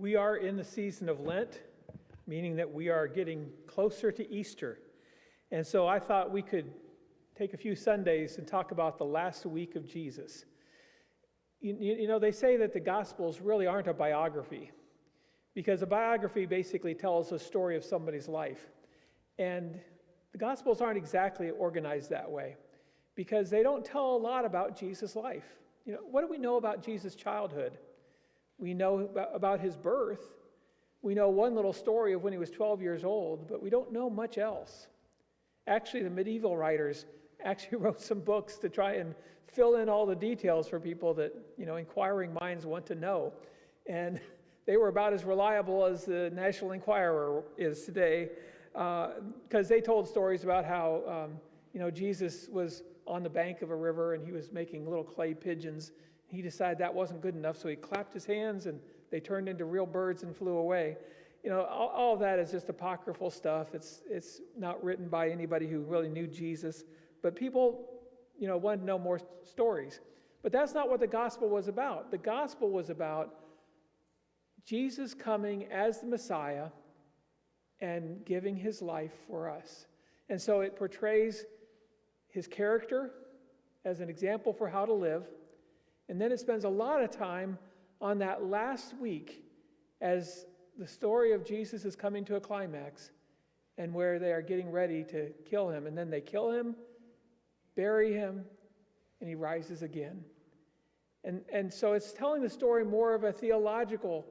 We are in the season of Lent, meaning that we are getting closer to Easter. And so I thought we could take a few Sundays and talk about the last week of Jesus. You know, they say that the Gospels really aren't a biography, because a biography basically tells a story of somebody's life. And the Gospels aren't exactly organized that way, because they don't tell a lot about Jesus' life. You know, what do we know about Jesus' childhood? We know about his birth. We know one little story of when he was 12 years old, but we don't know much else. Actually, the medieval writers actually wrote some books to try and fill in all the details for people that, inquiring minds want to know. And they were about as reliable as the National Enquirer is today, because they told stories about how, Jesus was on the bank of a river and he was making little clay pigeons. He decided that wasn't good enough, so he clapped his hands and they turned into real birds and flew away. All of that is just apocryphal stuff. It's not written by anybody who really knew Jesus, but people, wanted to know more stories. But that's not what the gospel was about. The gospel was about Jesus coming as the Messiah and giving his life for us. And so it portrays his character as an example for how to live. And then it spends a lot of time on that last week as the story of Jesus is coming to a climax and where they are getting ready to kill him. And then they kill him, bury him, and he rises again. And so it's telling the story more of a theological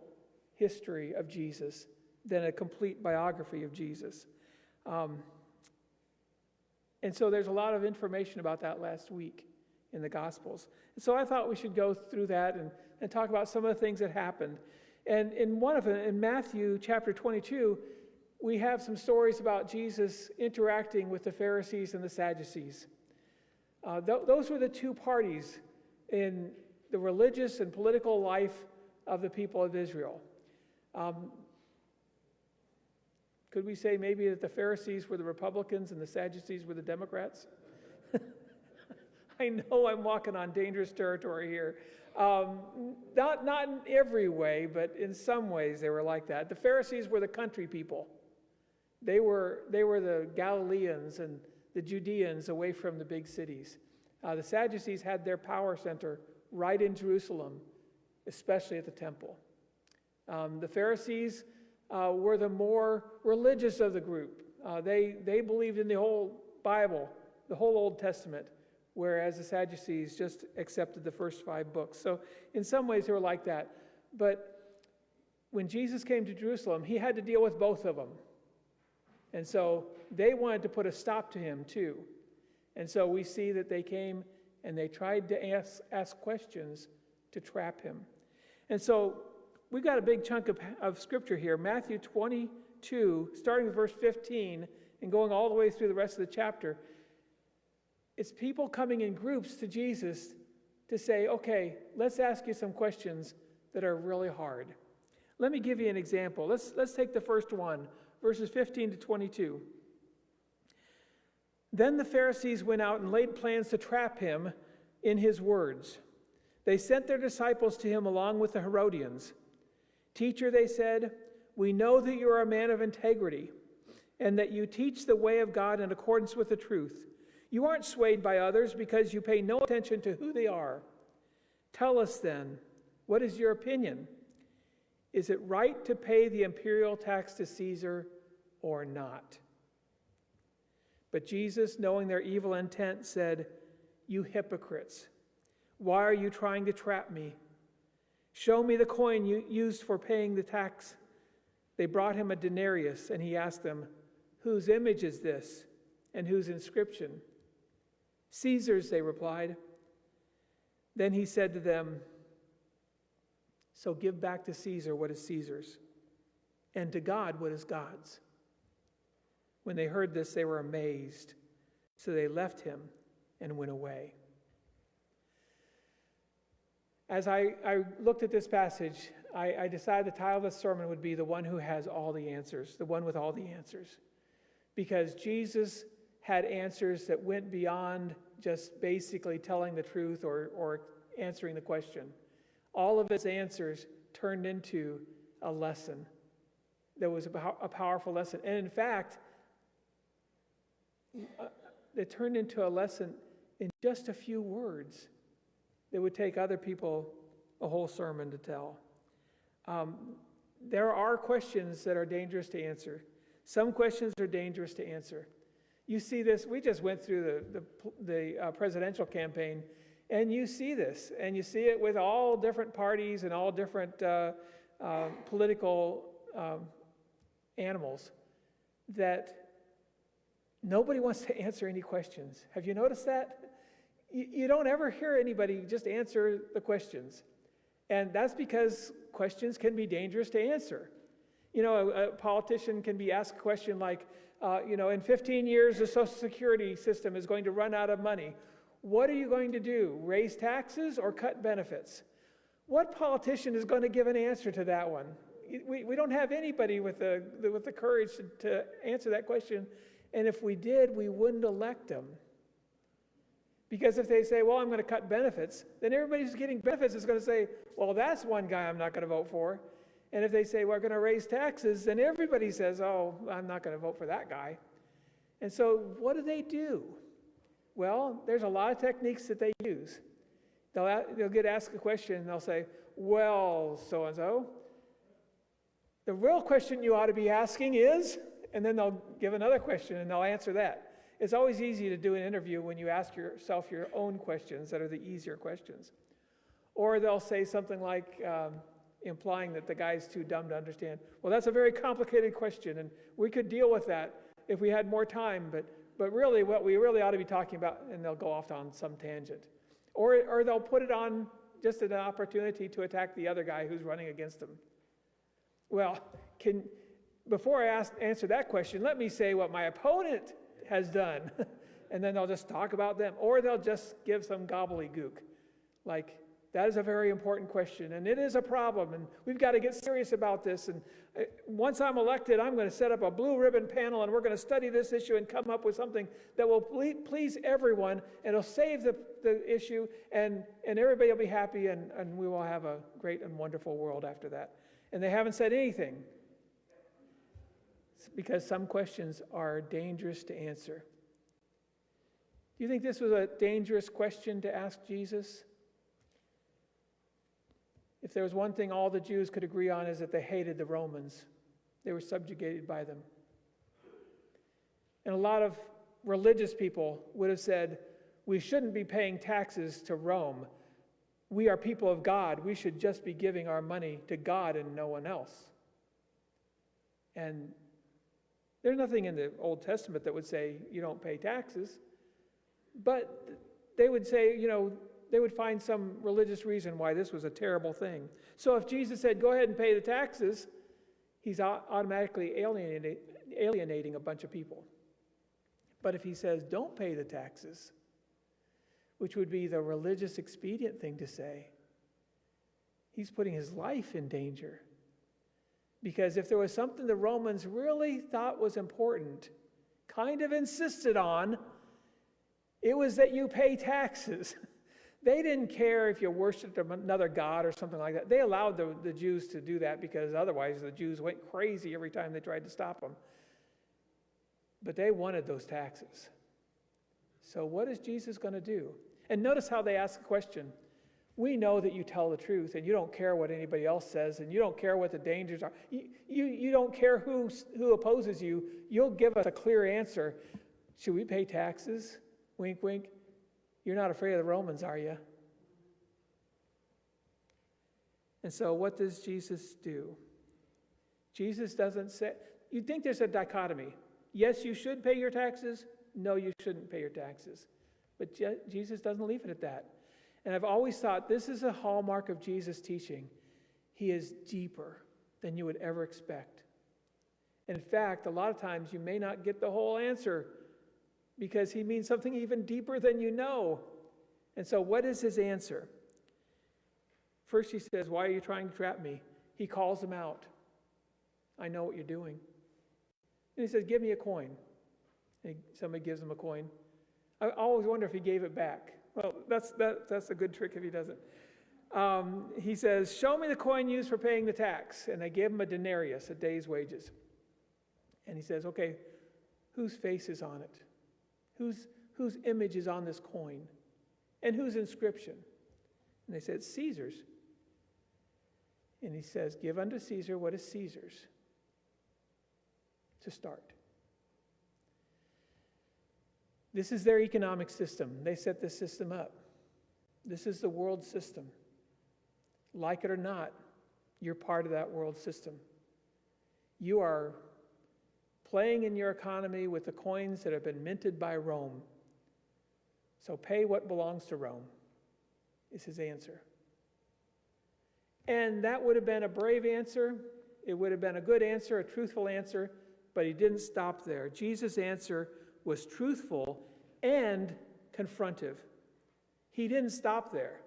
history of Jesus than a complete biography of Jesus. And so there's a lot of information about that last week in the Gospels. And so I thought we should go through that and talk about some of the things that happened. And in one of them, in Matthew chapter 22, we have some stories about Jesus interacting with the Pharisees and the Sadducees. Those were the two parties in the religious and political life of the people of Israel. Could we say maybe that the Pharisees were the Republicans and the Sadducees were the Democrats? I know I'm walking on dangerous territory here. Not in every way, but in some ways they were like that. The Pharisees were the country people. They were the Galileans and the Judeans away from the big cities. The Sadducees had their power center right in Jerusalem, especially at the temple. The Pharisees were the more religious of the group. They believed in the whole Bible, the whole Old Testament, whereas the Sadducees just accepted the first 5 books. So in some ways they were like that. But when Jesus came to Jerusalem, he had to deal with both of them. And so they wanted to put a stop to him too. And so we see that they came and they tried to ask questions to trap him. And so we've got a big chunk of scripture here. Matthew 22, starting with verse 15 and going all the way through the rest of the chapter. It's people coming in groups to Jesus to say, okay, let's ask you some questions that are really hard. Let me give you an example. Let's take the first one, verses 15 to 22. Then the Pharisees went out and laid plans to trap him in his words. They sent their disciples to him along with the Herodians. Teacher, they said, we know that you are a man of integrity and that you teach the way of God in accordance with the truth. You aren't swayed by others because you pay no attention to who they are. Tell us then, what is your opinion? Is it right to pay the imperial tax to Caesar or not? But Jesus, knowing their evil intent, said, you hypocrites, why are you trying to trap me? Show me the coin you used for paying the tax. They brought him a denarius, and he asked them, whose image is this, and whose inscription? Caesar's, they replied. Then he said to them, so give back to Caesar what is Caesar's, and to God what is God's. When they heard this, they were amazed. So they left him and went away. As I looked at this passage, I decided the title of the sermon would be The One Who Has All the Answers, the one with all the answers. Because Jesus had answers that went beyond just basically telling the truth or answering the question. All of his answers turned into a lesson that was a powerful lesson. And in fact, it turned into a lesson in just a few words that would take other people a whole sermon to tell. There are questions that are dangerous to answer. Some questions are dangerous to answer. You see this, we just went through the presidential campaign, and you see this, and you see it with all different parties and all different political animals, that nobody wants to answer any questions. Have you noticed that? You don't ever hear anybody just answer the questions. And that's because questions can be dangerous to answer. You know, a politician can be asked a question like, in 15 years, the Social Security system is going to run out of money. What are you going to do? Raise taxes or cut benefits? What politician is going to give an answer to that one? We don't have anybody with the courage to answer that question. And if we did, we wouldn't elect them. Because if they say, well, I'm going to cut benefits, then everybody who's getting benefits is going to say, well, that's one guy I'm not going to vote for. And if they say, well, we're going to raise taxes, then everybody says, oh, I'm not going to vote for that guy. And so what do? Well, there's a lot of techniques that they use. They'll get asked a question, and they'll say, well, so-and-so. The real question you ought to be asking is, and then they'll give another question, and they'll answer that. It's always easy to do an interview when you ask yourself your own questions that are the easier questions. Or they'll say something like, implying that the guy's too dumb to understand. Well, that's a very complicated question, and we could deal with that if we had more time, but really what we really ought to be talking about, and they'll go off on some tangent. Or they'll put it on just an opportunity to attack the other guy who's running against them. Well, before I answer that question, let me say what my opponent has done. And then they'll just talk about them. Or they'll just give some gobbledygook. Like, that is a very important question. And it is a problem. And we've got to get serious about this. And once I'm elected, I'm going to set up a blue ribbon panel. And we're going to study this issue and come up with something that will please everyone. And it'll save the issue. And everybody will be happy. And we will have a great and wonderful world after that. And they haven't said anything. Because some questions are dangerous to answer. Do you think this was a dangerous question to ask Jesus? If there was one thing all the Jews could agree on, is that they hated the Romans. They were subjugated by them. And a lot of religious people would have said, we shouldn't be paying taxes to Rome. We are people of God. We should just be giving our money to God and no one else. And there's nothing in the Old Testament that would say you don't pay taxes. But they would say, they would find some religious reason why this was a terrible thing. So if Jesus said, go ahead and pay the taxes, he's automatically alienating a bunch of people. But if he says, don't pay the taxes, which would be the religious expedient thing to say, he's putting his life in danger. Because if there was something the Romans really thought was important, kind of insisted on, it was that you pay taxes. They didn't care if you worshiped another god or something like that. They allowed the Jews to do that because otherwise the Jews went crazy every time they tried to stop them. But they wanted those taxes. So what is Jesus going to do? And notice how they ask the question. We know that you tell the truth and you don't care what anybody else says and you don't care what the dangers are. You don't care who opposes you. You'll give us a clear answer. Should we pay taxes? Wink, wink. You're not afraid of the Romans, are you? And so what does Jesus do? Jesus doesn't say, you'd think there's a dichotomy. Yes, you should pay your taxes. No, you shouldn't pay your taxes. But Jesus doesn't leave it at that. And I've always thought this is a hallmark of Jesus' teaching. He is deeper than you would ever expect. In fact, a lot of times you may not get the whole answer because he means something even deeper than you know. And so what is his answer? First he says, why are you trying to trap me? He calls them out. I know what you're doing. And he says, give me a coin. And somebody gives him a coin. I always wonder if he gave it back. Well, that's a good trick if he doesn't. He says, show me the coin used for paying the tax. And they gave him a denarius, a day's wages. And he says, okay, whose face is on it? Whose image is on this coin? And whose inscription? And they said, Caesar's. And he says, give unto Caesar what is Caesar's. To start. This is their economic system. They set this system up. This is the world system. Like it or not, you're part of that world system. You are playing in your economy with the coins that have been minted by Rome. So pay what belongs to Rome, is his answer. And that would have been a brave answer. It would have been a good answer, a truthful answer, but he didn't stop there. Jesus' answer was truthful and confrontive. He didn't stop there.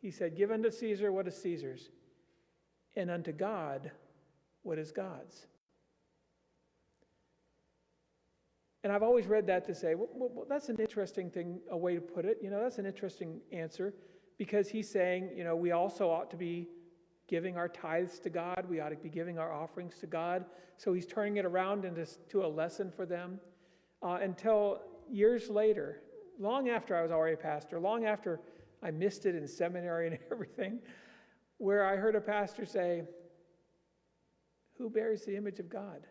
He said, give unto Caesar what is Caesar's, and unto God what is God's. And I've always read that to say, well, that's an interesting thing, a way to put it. That's an interesting answer, because he's saying, we also ought to be giving our tithes to God. We ought to be giving our offerings to God. So he's turning it around into a lesson for them. Until years later, long after I was already a pastor, long after I missed it in seminary and everything, where I heard a pastor say, who bears the image of God?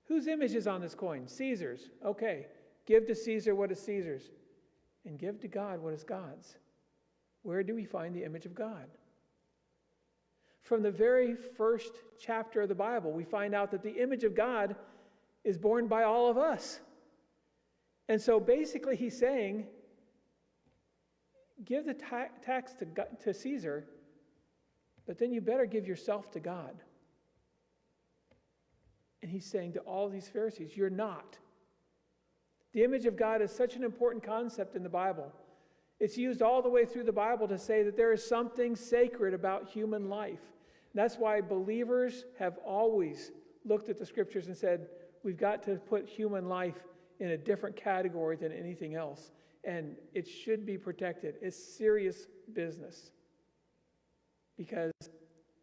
Whose image is on this coin? Caesar's. Okay, give to Caesar what is Caesar's, and give to God what is God's. Where do we find the image of God? From the very first chapter of the Bible, we find out that the image of God is borne by all of us. And so basically he's saying, give the tax to Caesar, but then you better give yourself to God. And he's saying to all these Pharisees, you're not. The image of God is such an important concept in the Bible. It's used all the way through the Bible to say that there is something sacred about human life. That's why believers have always looked at the scriptures and said, we've got to put human life in a different category than anything else. And it should be protected. It's serious business. Because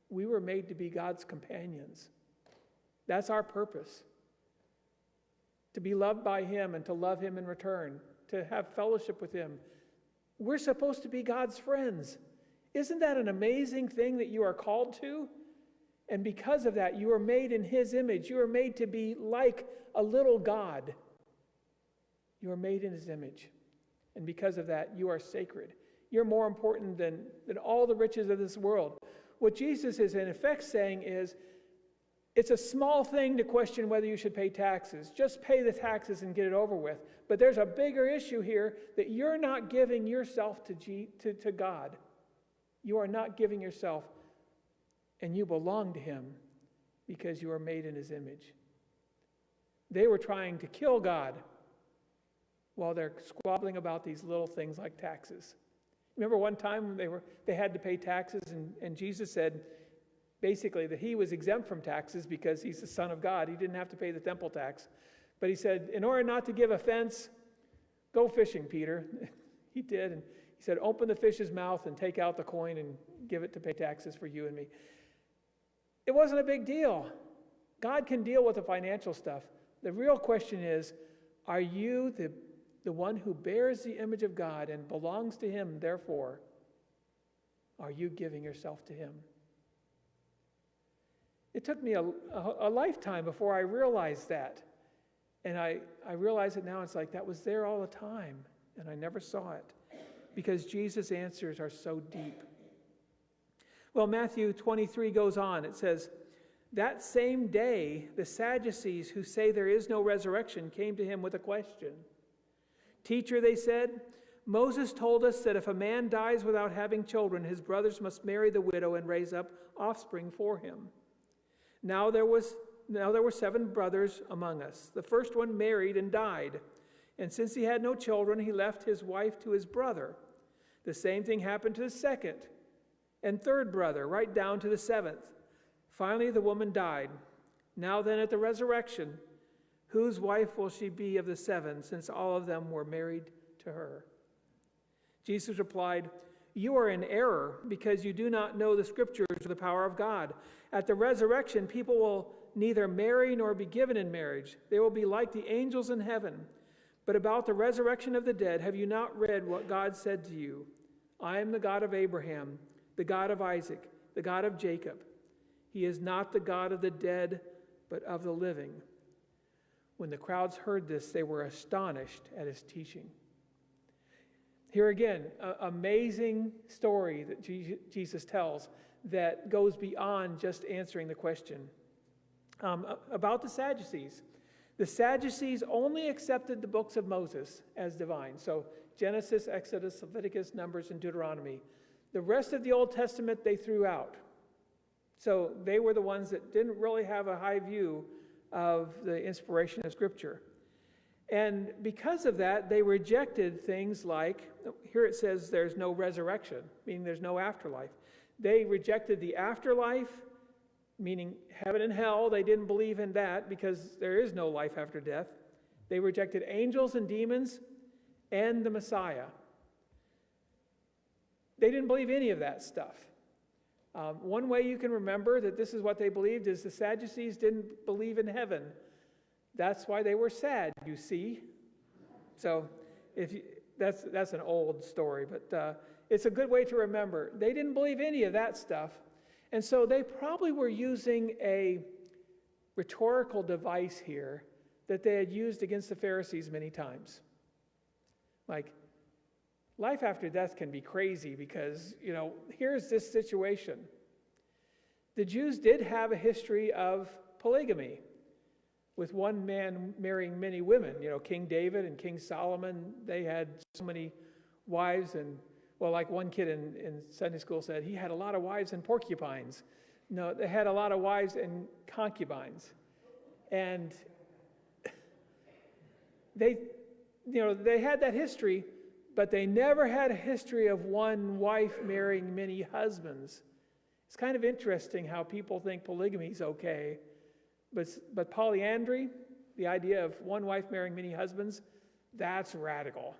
we were made to be God's companions. That's our purpose. To be loved by him and to love him in return. To have fellowship with him. We're supposed to be God's friends. Isn't that an amazing thing that you are called to? And because of that, you are made in his image. You are made to be like a little God. You are made in his image. And because of that, you are sacred. You're more important than all the riches of this world. What Jesus is in effect saying is, it's a small thing to question whether you should pay taxes. Just pay the taxes and get it over with. But there's a bigger issue here, that you're not giving yourself to God. You are not giving yourself, and you belong to him because you are made in his image. They were trying to kill God while they're squabbling about these little things like taxes. Remember one time they had to pay taxes, and Jesus said, basically, that he was exempt from taxes because he's the Son of God. He didn't have to pay the temple tax. But he said, in order not to give offense, go fishing, Peter. He did. And he said, open the fish's mouth and take out the coin and give it to pay taxes for you and me. It wasn't a big deal. God can deal with the financial stuff. The real question is, are you the one who bears the image of God and belongs to him, therefore? Are you giving yourself to him? It took me a lifetime before I realized that. And I realize it now. It's like that was there all the time, and I never saw it because Jesus' answers are so deep. Well, Matthew 23 goes on. It says, that same day, the Sadducees who say there is no resurrection came to him with a question. Teacher, they said, Moses told us that if a man dies without having children, his brothers must marry the widow and raise up offspring for him. Now there were 7 brothers among us. The first one married and died. And since he had no children, he left his wife to his brother. The same thing happened to the second and third brother, right down to the 7th. Finally, the woman died. Now then, at the resurrection, whose wife will she be of the 7, since all of them were married to her? Jesus replied, "You are in error because you do not know the Scriptures or the power of God. At the resurrection, people will neither marry nor be given in marriage. They will be like the angels in heaven. But about the resurrection of the dead, have you not read what God said to you? I am the God of Abraham, the God of Isaac, the God of Jacob. He is not the God of the dead, but of the living." When the crowds heard this, they were astonished at his teaching. Here again, an amazing story that Jesus tells that goes beyond just answering the question. About the Sadducees. The Sadducees only accepted the books of Moses as divine. So Genesis, Exodus, Leviticus, Numbers, and Deuteronomy. The rest of the Old Testament they threw out. So they were the ones that didn't really have a high view of the inspiration of Scripture. And because of that, they rejected things like, here it says there's no resurrection, meaning there's no afterlife. They rejected the afterlife, meaning heaven and hell. They didn't believe in that because there is no life after death. They rejected angels and demons and the Messiah. They didn't believe any of that stuff. One way you can remember that this is what they believed is the Sadducees didn't believe in heaven. That's why they were sad, you see. So that's an old story, but it's a good way to remember. They didn't believe any of that stuff. And so they probably were using a rhetorical device here that they had used against the Pharisees many times. Like, life after death can be crazy because, here's this situation. The Jews did have a history of polygamy, with one man marrying many women. King David and King Solomon, they had so many wives. And, like one kid in Sunday school said, he had a lot of wives and porcupines. No, they had a lot of wives and concubines. And they had that history, but they never had a history of one wife marrying many husbands. It's kind of interesting how people think polygamy is okay. But polyandry, the idea of one wife marrying many husbands, that's radical.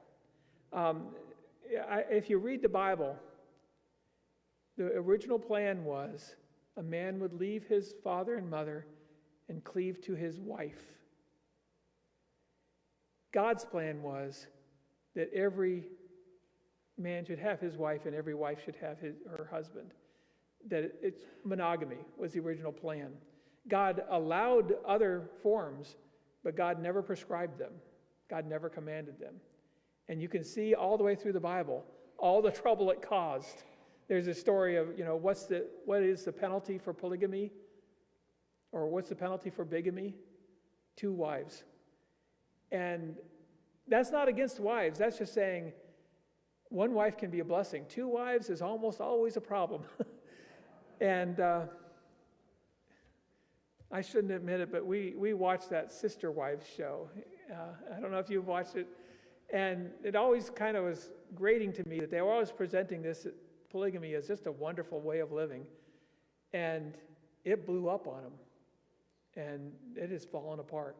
If you read the Bible, the original plan was a man would leave his father and mother and cleave to his wife. God's plan was that every man should have his wife and every wife should have her husband. That it's monogamy was the original plan. God allowed other forms, but God never prescribed them. God never commanded them. And you can see all the way through the Bible, all the trouble it caused. There's a story of, what is the penalty for polygamy? Or what's the penalty for bigamy? 2 wives. And that's not against wives. That's just saying one wife can be a blessing. 2 wives is almost always a problem. And I shouldn't admit it, but we watched that Sister Wives show. I don't know if you've watched it. And it always kind of was grating to me that they were always presenting this polygamy as just a wonderful way of living. And it blew up on them. And it has fallen apart.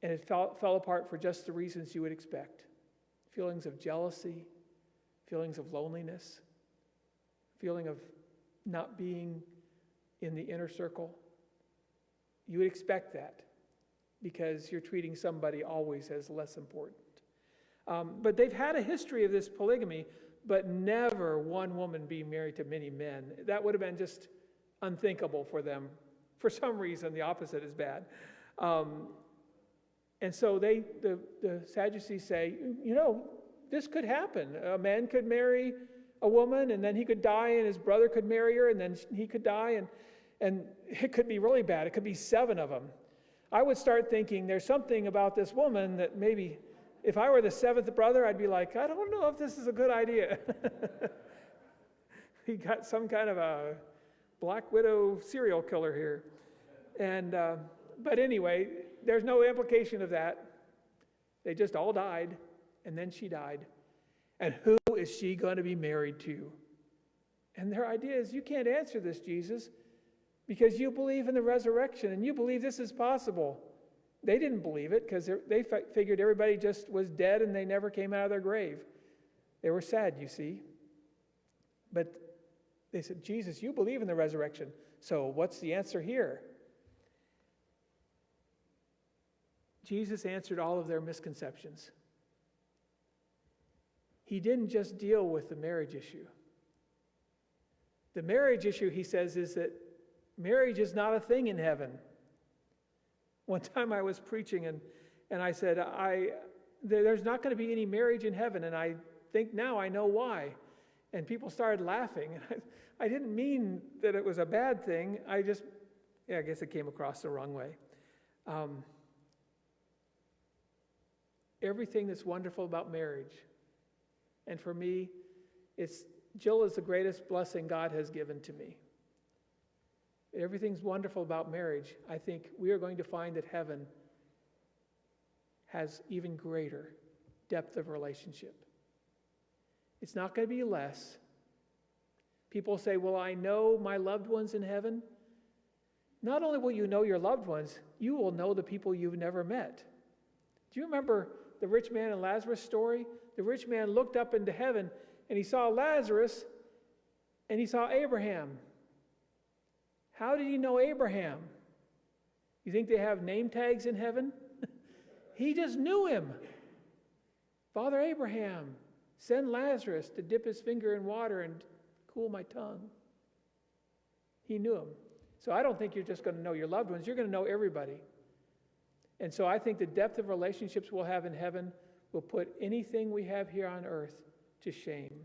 And it fell apart for just the reasons you would expect. Feelings of jealousy, feelings of loneliness, feeling of not being in the inner circle. You would expect that because you're treating somebody always as less important. But they've had a history of this polygamy, but never one woman being married to many men. That would have been just unthinkable for them. For some reason, the opposite is bad. And so the Sadducees say, this could happen. A man could marry a woman, and then he could die, and his brother could marry her, and then he could die, and it could be really bad. It could be 7 of them. I would start thinking there's something about this woman that maybe if I were the 7th brother, I'd be like, I don't know if this is a good idea. He got some kind of a Black Widow serial killer here. And but anyway, there's no implication of that. They just all died, and then she died. And who is she going to be married to? And their idea is, you can't answer this, Jesus, because you believe in the resurrection, and you believe this is possible. They didn't believe it because they figured everybody just was dead and they never came out of their grave. They were sad, you see. But they said, Jesus, you believe in the resurrection, so what's the answer here? Jesus answered all of their misconceptions. He didn't just deal with the marriage issue. The marriage issue, he says, is that marriage is not a thing in heaven. One time I was preaching and I said, there's not going to be any marriage in heaven, and I think now I know why. And people started laughing. I didn't mean that it was a bad thing. I guess it came across the wrong way. Everything that's wonderful about marriage, and for me, Jill is the greatest blessing God has given to me. Everything's wonderful about marriage. I think we are going to find that heaven has even greater depth of relationship. It's not going to be less. People say, well, I know my loved ones in heaven. Not only will you know your loved ones, you will know the people you've never met. Do you remember the rich man and Lazarus story? The rich man looked up into heaven and he saw Lazarus and he saw Abraham. How did he know Abraham? You think they have name tags in heaven? He just knew him. Father Abraham, send Lazarus to dip his finger in water and cool my tongue. He knew him. So I don't think you're just going to know your loved ones. You're going to know everybody. And so I think the depth of relationships we'll have in heaven will put anything we have here on earth to shame.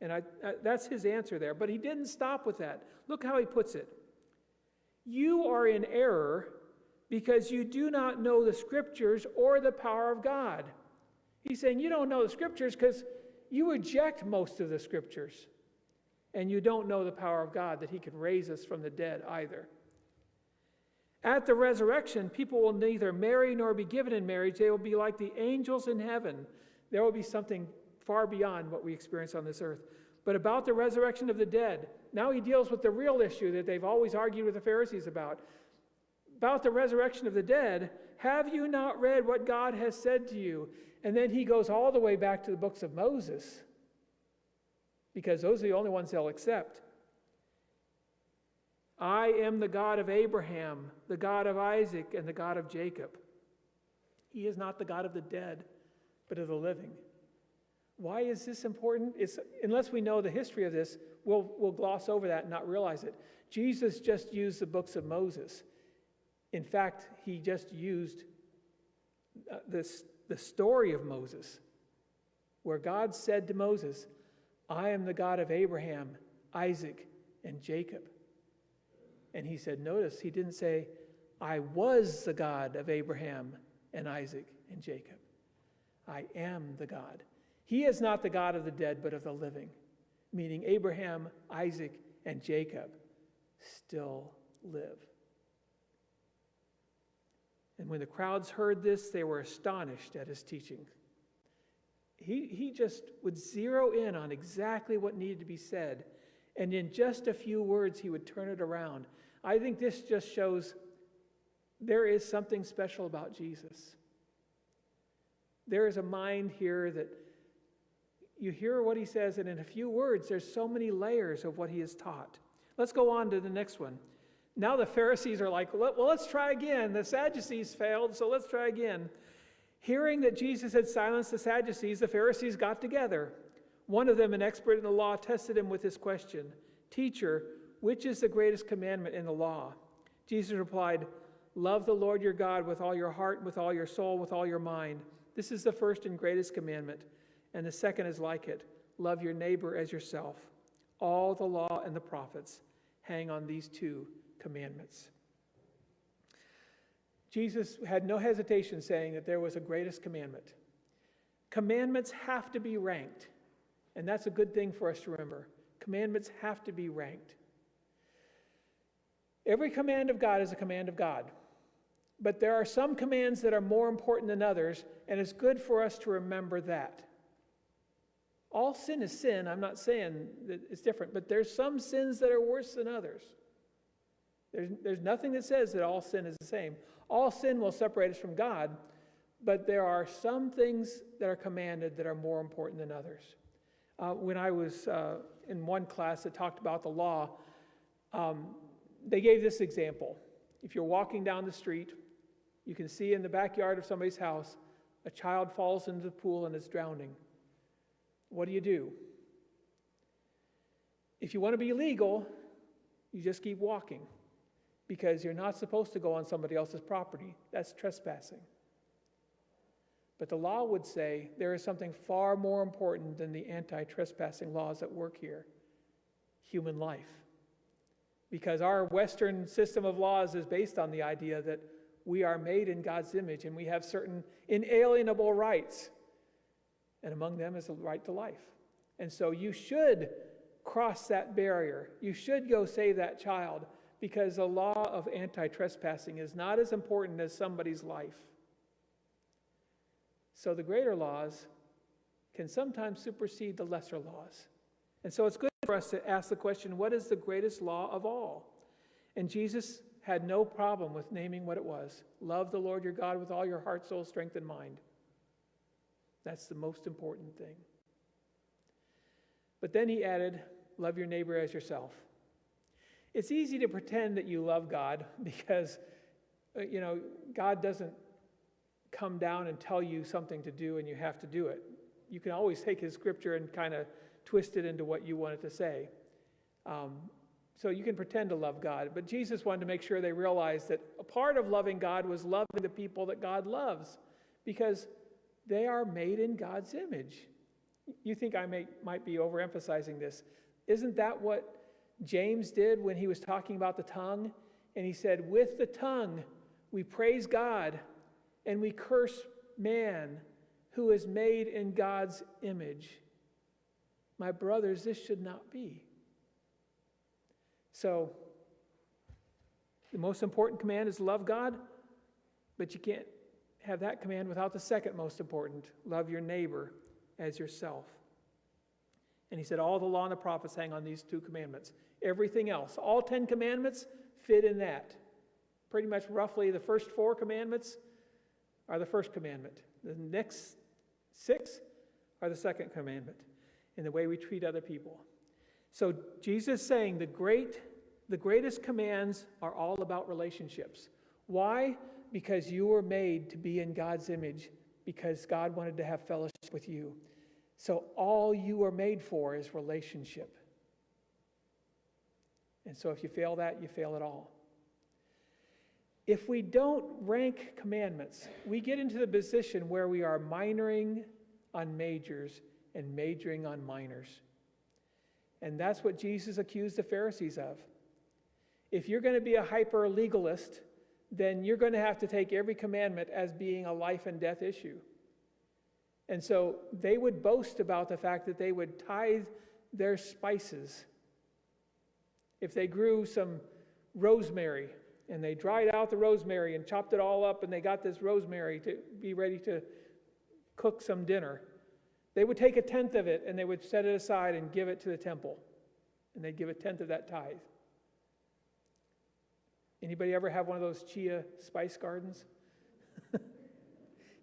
And that's his answer there. But he didn't stop with that. Look how he puts it. You are in error because you do not know the Scriptures or the power of God. He's saying you don't know the Scriptures because you reject most of the Scriptures. And you don't know the power of God, that he could raise us from the dead either. At the resurrection, people will neither marry nor be given in marriage. They will be like the angels in heaven. There will be something far beyond what we experience on this earth. But about the resurrection of the dead, now he deals with the real issue that they've always argued with the Pharisees about. About the resurrection of the dead, have you not read what God has said to you? And then he goes all the way back to the books of Moses, because those are the only ones they'll accept. I am the God of Abraham, the God of Isaac, and the God of Jacob. He is not the God of the dead, but of the living. Why is this important? Unless we know the history of this, we'll gloss over that and not realize it. Jesus just used the books of Moses. In fact, he just used the story of Moses, where God said to Moses, I am the God of Abraham, Isaac, and Jacob. And he said, notice, he didn't say, I was the God of Abraham and Isaac and Jacob. I am the God. He is not the God of the dead, but of the living, meaning Abraham, Isaac, and Jacob still live. And when the crowds heard this, they were astonished at his teaching. He just would zero in on exactly what needed to be said, and in just a few words, he would turn it around. I think this just shows there is something special about Jesus. There is a mind here that you hear what he says, and in a few words, there's so many layers of what he has taught. Let's go on to the next one. Now the Pharisees are like, well, let's try again. The Sadducees failed, so let's try again. Hearing that Jesus had silenced the Sadducees, the Pharisees got together. One of them, an expert in the law, tested him with this question, Teacher, which is the greatest commandment in the law? Jesus replied, Love the Lord your God with all your heart, with all your soul, with all your mind. This is the first and greatest commandment. And the second is like it. Love your neighbor as yourself. All the law and the prophets hang on these two commandments. Jesus had no hesitation saying that there was a greatest commandment. Commandments have to be ranked. And that's a good thing for us to remember. Commandments have to be ranked. Every command of God is a command of God. But there are some commands that are more important than others, and it's good for us to remember that. All sin is sin. I'm not saying that it's different, but there's some sins that are worse than others. There's nothing that says that all sin is the same. All sin will separate us from God, but there are some things that are commanded that are more important than others. when I was in one class that talked about the law, they gave this example. If you're walking down the street, you can see in the backyard of somebody's house, a child falls into the pool and is drowning. What do? If you want to be legal, you just keep walking, because you're not supposed to go on somebody else's property. That's trespassing. But the law would say there is something far more important than the anti-trespassing laws that work here: human life. Because our Western system of laws is based on the idea that we are made in God's image and we have certain inalienable rights. And among them is the right to life. And so you should cross that barrier. You should go save that child, because the law of anti-trespassing is not as important as somebody's life. So the greater laws can sometimes supersede the lesser laws. And so it's good for us to ask the question, what is the greatest law of all? And Jesus had no problem with naming what it was. Love the Lord your God with all your heart, soul, strength, and mind. That's the most important thing. But then he added, love your neighbor as yourself. It's easy to pretend that you love God because, God doesn't come down and tell you something to do and you have to do it. You can always take his scripture and kind of twist it into what you want it to say. So you can pretend to love God. But Jesus wanted to make sure they realized that a part of loving God was loving the people that God loves, because they are made in God's image. You think I might be overemphasizing this. Isn't that what James did when he was talking about the tongue? And he said, with the tongue we praise God and we curse man who is made in God's image. My brothers, this should not be. So, the most important command is love God, but you can't have that command without the second most important, love your neighbor as yourself. And he said all the law and the prophets hang on these two commandments. Everything else, all 10 commandments fit in that. Pretty much roughly the first 4 commandments are the first commandment. The next 6 are the second commandment in the way we treat other people. So Jesus is saying the greatest commands are all about relationships. Why? Because you were made to be in God's image, because God wanted to have fellowship with you. So all you were made for is relationship. And so if you fail that, you fail it all. If we don't rank commandments, we get into the position where we are minoring on majors and majoring on minors. And that's what Jesus accused the Pharisees of. If you're going to be a hyper-legalist, then you're going to have to take every commandment as being a life and death issue. And so they would boast about the fact that they would tithe their spices. If they grew some rosemary and they dried out the rosemary and chopped it all up and they got this rosemary to be ready to cook some dinner, they would take 1/10 of it and they would set it aside and give it to the temple. And they'd give 1/10 of that tithe. Anybody ever have one of those chia spice gardens?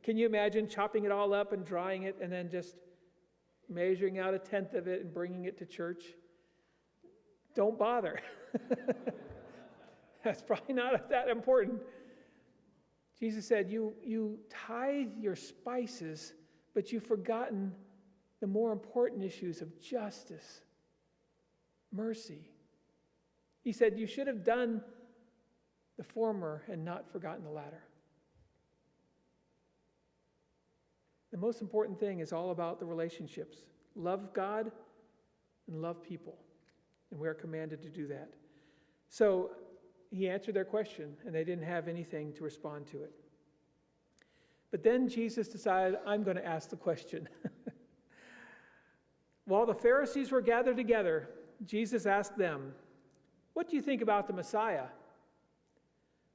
Can you imagine chopping it all up and drying it and then just measuring out 1/10 of it and bringing it to church? Don't bother. That's probably not that important. Jesus said, you tithe your spices, but you've forgotten the more important issues of justice, mercy. He said, you should have done the former and not forgotten the latter. The most important thing is all about the relationships. Love God and love people. And we are commanded to do that. So he answered their question, and they didn't have anything to respond to it. But then Jesus decided, I'm going to ask the question. While the Pharisees were gathered together, Jesus asked them, what do you think about the Messiah?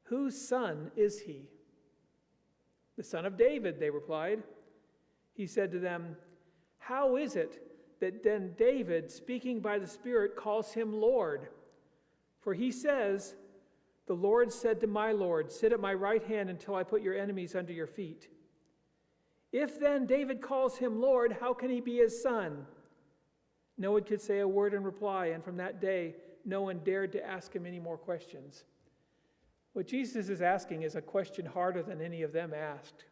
Whose son is he? The son of David, they replied. He said to them, how is it that then David, speaking by the Spirit, calls him Lord? For he says, the Lord said to my Lord, sit at my right hand until I put your enemies under your feet. If then David calls him Lord, how can he be his son? No one could say a word in reply, and from that day, no one dared to ask him any more questions. What Jesus is asking is a question harder than any of them asked,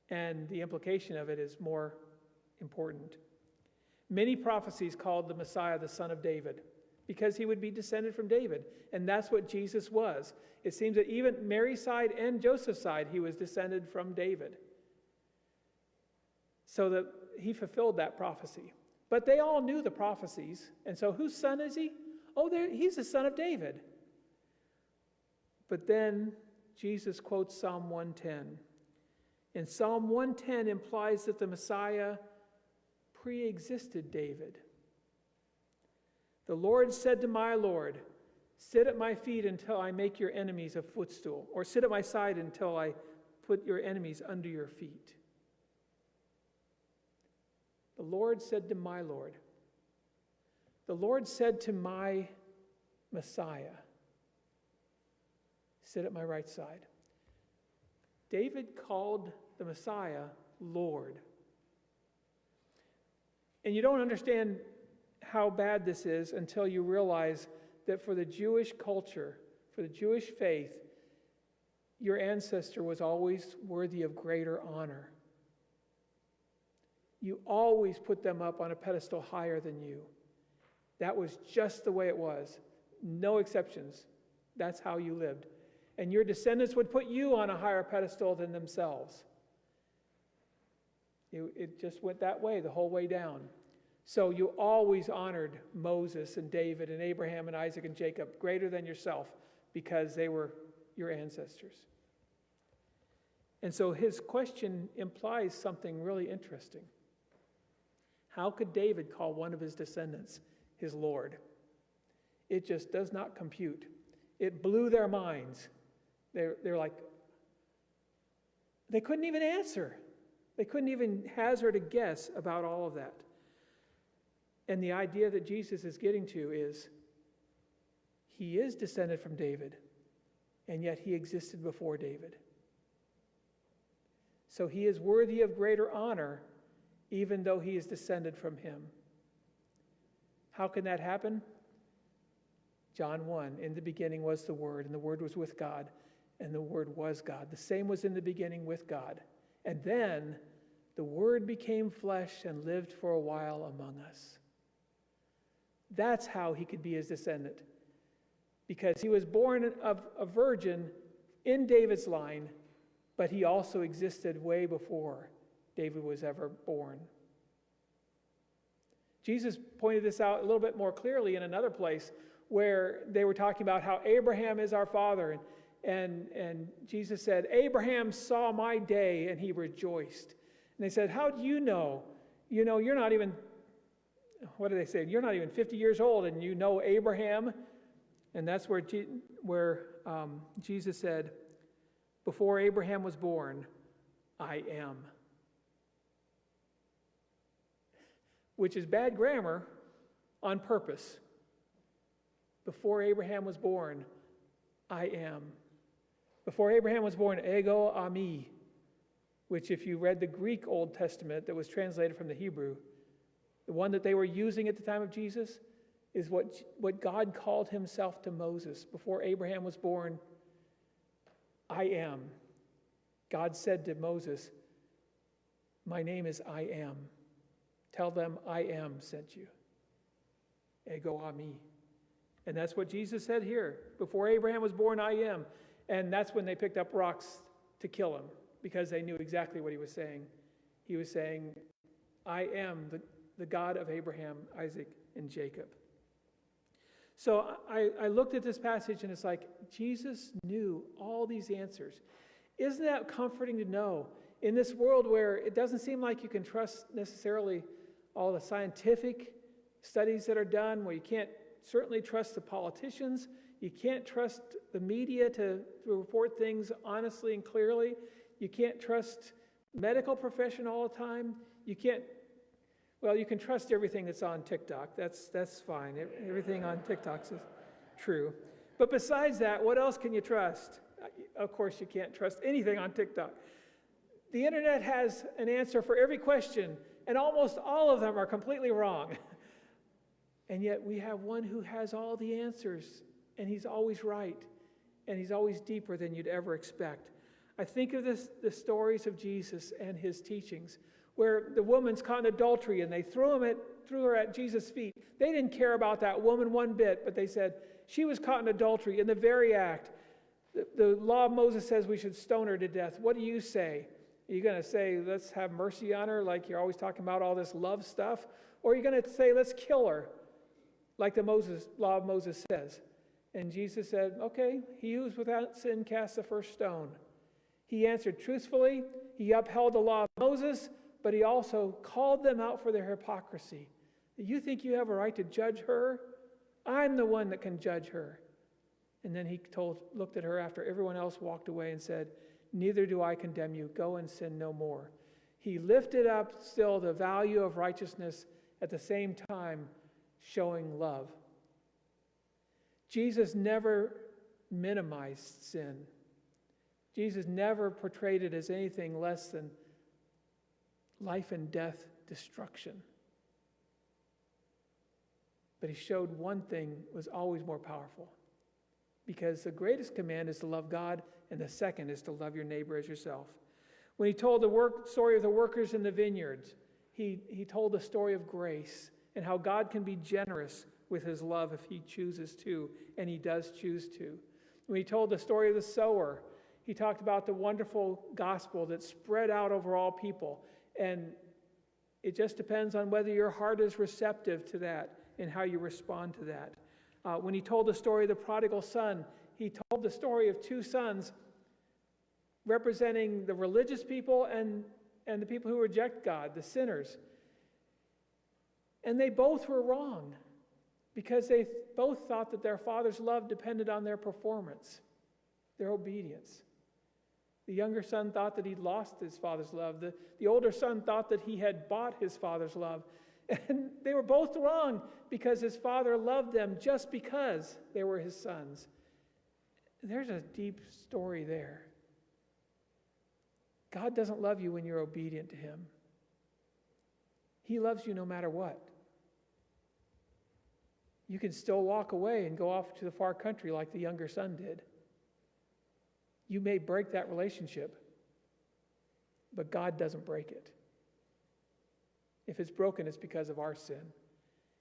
and the implication of it is more important. Many prophecies called the Messiah the son of David because he would be descended from David, and that's what Jesus was. It seems that even Mary's side and Joseph's side, he was descended from David, so that he fulfilled that prophecy. But they all knew the prophecies, and so whose son is he? Oh, he's the son of David. But then Jesus quotes Psalm 110. And Psalm 110 implies that the Messiah pre-existed David. The Lord said to my Lord, sit at my feet until I make your enemies a footstool, or sit at my side until I put your enemies under your feet. The Lord said to my Lord. The Lord said to my Messiah, sit at my right side. David called the Messiah Lord. And you don't understand how bad this is until you realize that for the Jewish culture, for the Jewish faith, your ancestor was always worthy of greater honor. You always put them up on a pedestal higher than you. That was just the way it was. No exceptions. That's how you lived. And your descendants would put you on a higher pedestal than themselves. It just went that way the whole way down. So you always honored Moses and David and Abraham and Isaac and Jacob greater than yourself because they were your ancestors. And so his question implies something really interesting. How could David call one of his descendants his Lord? It just does not compute. It blew their minds. They're like, they couldn't even answer. They couldn't even hazard a guess about all of that. And the idea that Jesus is getting to is, he is descended from David, and yet he existed before David. So he is worthy of greater honor, even though he is descended from him. How can that happen? John 1, in the beginning was the Word, and the Word was with God, and the Word was God. The same was in the beginning with God. And then the Word became flesh and lived for a while among us. That's how he could be his descendant. Because he was born of a virgin in David's line, but he also existed way before David was ever born. Jesus pointed this out a little bit more clearly in another place where they were talking about how Abraham is our father. And Jesus said, Abraham saw my day and he rejoiced. And they said, how do you know? You know, you're not even, what do they say? You're not even 50 years old and you know Abraham? And that's where Jesus said, before Abraham was born, I am. Which is bad grammar on purpose. Before Abraham was born, I am. Before Abraham was born, ego ami, which if you read the Greek Old Testament that was translated from the Hebrew, the one that they were using at the time of Jesus, is what God called himself to Moses. Before Abraham was born, I am. God said to Moses, my name is I am. Tell them I am sent you. Ego ami. And that's what Jesus said here. Before Abraham was born, I am. And that's when they picked up rocks to kill him, because they knew exactly what he was saying. He was saying, I am the God of Abraham, Isaac, and Jacob. So I looked at this passage and it's like, Jesus knew all these answers. Isn't that comforting to know? In this world where it doesn't seem like you can trust necessarily all the scientific studies that are done, where you can't certainly trust the politicians, you can't trust the media to report things honestly and clearly, you can't trust medical profession all the time, you can trust everything that's on TikTok. That's fine. Everything on TikTok is true. But besides that, what else can you trust? Of course, you can't trust anything on TikTok. The internet has an answer for every question, and almost all of them are completely wrong. And yet we have one who has all the answers, and he's always right, and he's always deeper than you'd ever expect. I think of the stories of Jesus and his teachings, where the woman's caught in adultery, and they threw her at Jesus' feet. They didn't care about that woman one bit, but they said, she was caught in adultery in the very act. The law of Moses says we should stone her to death. What do you say? Are you going to say, let's have mercy on her, like you're always talking about all this love stuff? Or are you going to say, let's kill her, like the law of Moses says? And Jesus said, okay, he who is without sin casts the first stone. He answered truthfully. He upheld the law of Moses, but he also called them out for their hypocrisy. You think you have a right to judge her? I'm the one that can judge her. And then he looked at her after everyone else walked away and said, neither do I condemn you. Go and sin no more. He lifted up still the value of righteousness, at the same time showing love. Jesus never minimized sin. Jesus never portrayed it as anything less than life and death destruction. But he showed one thing was always more powerful. Because the greatest command is to love God, and the second is to love your neighbor as yourself. When he told the story of the workers in the vineyards, he told the story of grace and how God can be generous with his love if he chooses to, and he does choose to. When he told the story of the sower, he talked about the wonderful gospel that spread out over all people. And it just depends on whether your heart is receptive to that and how you respond to that. When he told the story of the prodigal son, he told the story of two sons representing the religious people and the people who reject God, the sinners. And they both were wrong because they both thought that their father's love depended on their performance, their obedience. The younger son thought that he'd lost his father's love. The older son thought that he had bought his father's love. And they were both wrong because his father loved them just because they were his sons. There's a deep story there. God doesn't love you when you're obedient to him. He loves you no matter what. You can still walk away and go off to the far country like the younger son did. You may break that relationship, but God doesn't break it. If it's broken, it's because of our sin.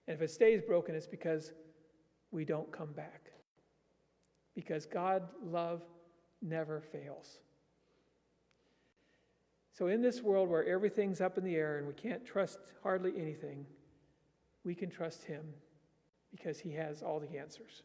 And if it stays broken, it's because we don't come back. Because God's love never fails. So in this world where everything's up in the air and we can't trust hardly anything, we can trust him because he has all the answers.